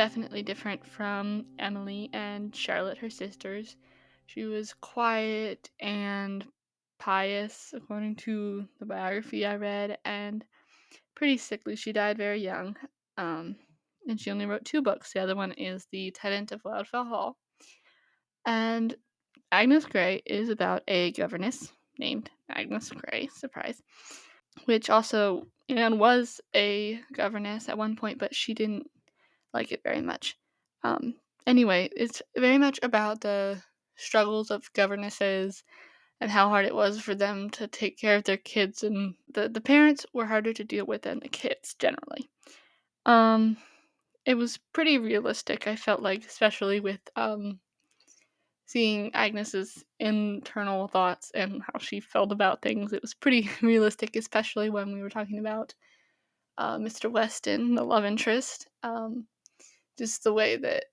definitely different from Emily and Charlotte, her sisters. She was quiet and pious, according to the biography I read, and pretty sickly. She died very young, um, and she only wrote 2 books. The other one is The Tenant of Wildfell Hall. And Agnes Grey is about a governess named Agnes Grey, surprise, which also Anne was a governess at one point, but she didn't like it very much. Um, anyway, it's very much about the struggles of governesses and how hard it was for them to take care of their kids, and the parents were harder to deal with than the kids generally. Um, it was pretty realistic, I felt like, especially with seeing Agnes's internal thoughts and how she felt about things. It was pretty realistic, especially when we were talking about Mr. Weston, the love interest. Just the way that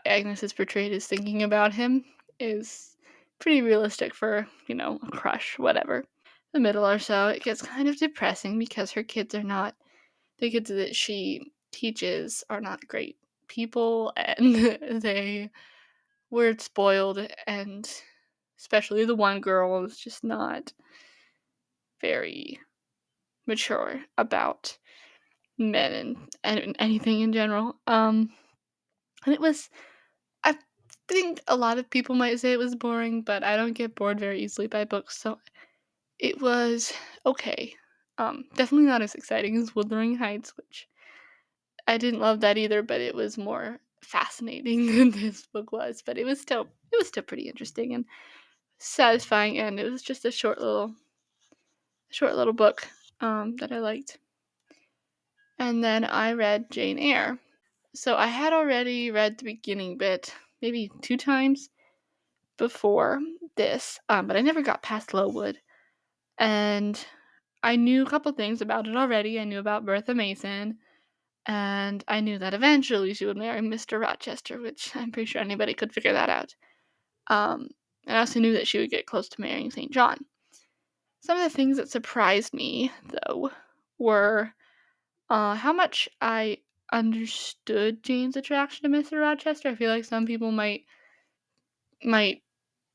Agnes is portrayed as thinking about him is pretty realistic for, a crush, whatever. The middle or so, it gets kind of depressing because her kids are not, the kids that she teaches are not great people, and they were spoiled, and especially the one girl is just not very mature about men and anything in general. And it was, I think a lot of people might say it was boring, but I don't get bored very easily by books, so it was okay. Definitely not as exciting as Wuthering Heights, which I didn't love that either, but it was more fascinating than this book was. But it was still pretty interesting and satisfying, and it was just a short little book that I liked. And then I read Jane Eyre. So I had already read the beginning bit maybe 2 times before this, but I never got past Lowood. And I knew a couple things about it already. I knew about Bertha Mason, and I knew that eventually she would marry Mr. Rochester, which I'm pretty sure anybody could figure that out. And I also knew that she would get close to marrying St. John. Some of the things that surprised me, though, were how much I understood Jane's attraction to Mr. Rochester. I feel like some people might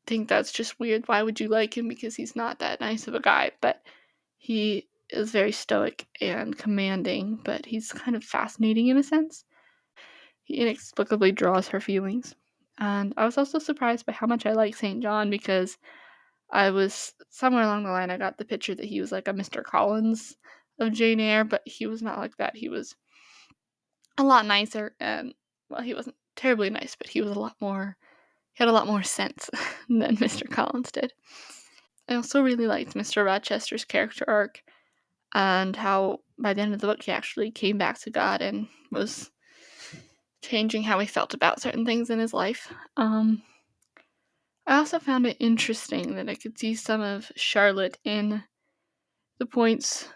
think that's just weird. Why would you like him? Because he's not that nice of a guy. But he is very stoic and commanding, but he's kind of fascinating in a sense. He inexplicably draws her feelings. And I was also surprised by how much I like St. John, because I was somewhere along the line, I got the picture that he was like a Mr. Collins of Jane Eyre, but he was not like that. He was a lot nicer, and, well, he wasn't terribly nice, but he had a lot more sense than Mr. Collins did. I also really liked Mr. Rochester's character arc, and how by the end of the book he actually came back to God and was changing how he felt about certain things in his life. I also found it interesting that I could see some of Charlotte in the points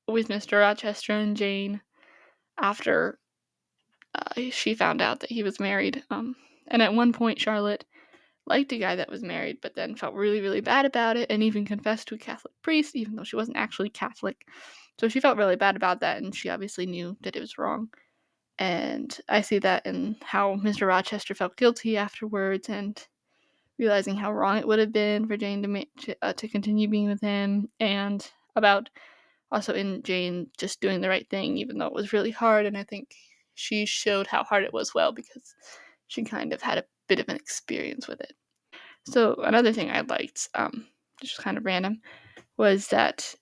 with Mr. Rochester and Jane after she found out that he was married. And at one point, Charlotte liked a guy that was married, but then felt really, really bad about it, and even confessed to a Catholic priest, even though she wasn't actually Catholic. So she felt really bad about that, and she obviously knew that it was wrong. And I see that in how Mr. Rochester felt guilty afterwards, and realizing how wrong it would have been for Jane to continue being with him, and about also in Jane just doing the right thing, even though it was really hard. And I think she showed how hard it was well, because she kind of had a bit of an experience with it. So another thing I liked, just kind of random, was that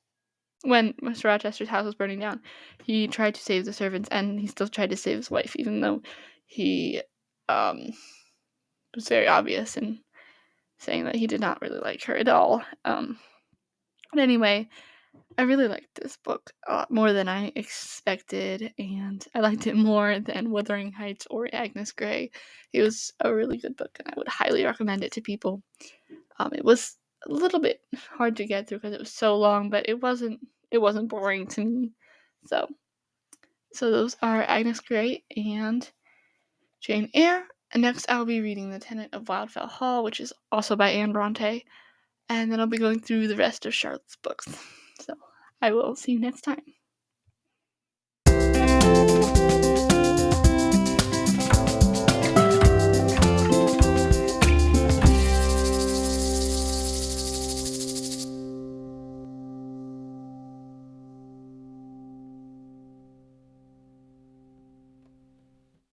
when Mr. Rochester's house was burning down, he tried to save the servants, and he still tried to save his wife, even though he was very obvious in saying that he did not really like her at all. But anyway, I really liked this book a lot more than I expected, and I liked it more than Wuthering Heights or Agnes Grey. It was a really good book, and I would highly recommend it to people. It was a little bit hard to get through because it was so long, but it wasn't boring to me. So those are Agnes Grey and Jane Eyre. And next I'll be reading The Tenant of Wildfell Hall, which is also by Anne Bronte. And then I'll be going through the rest of Charlotte's books. So I will see you next time.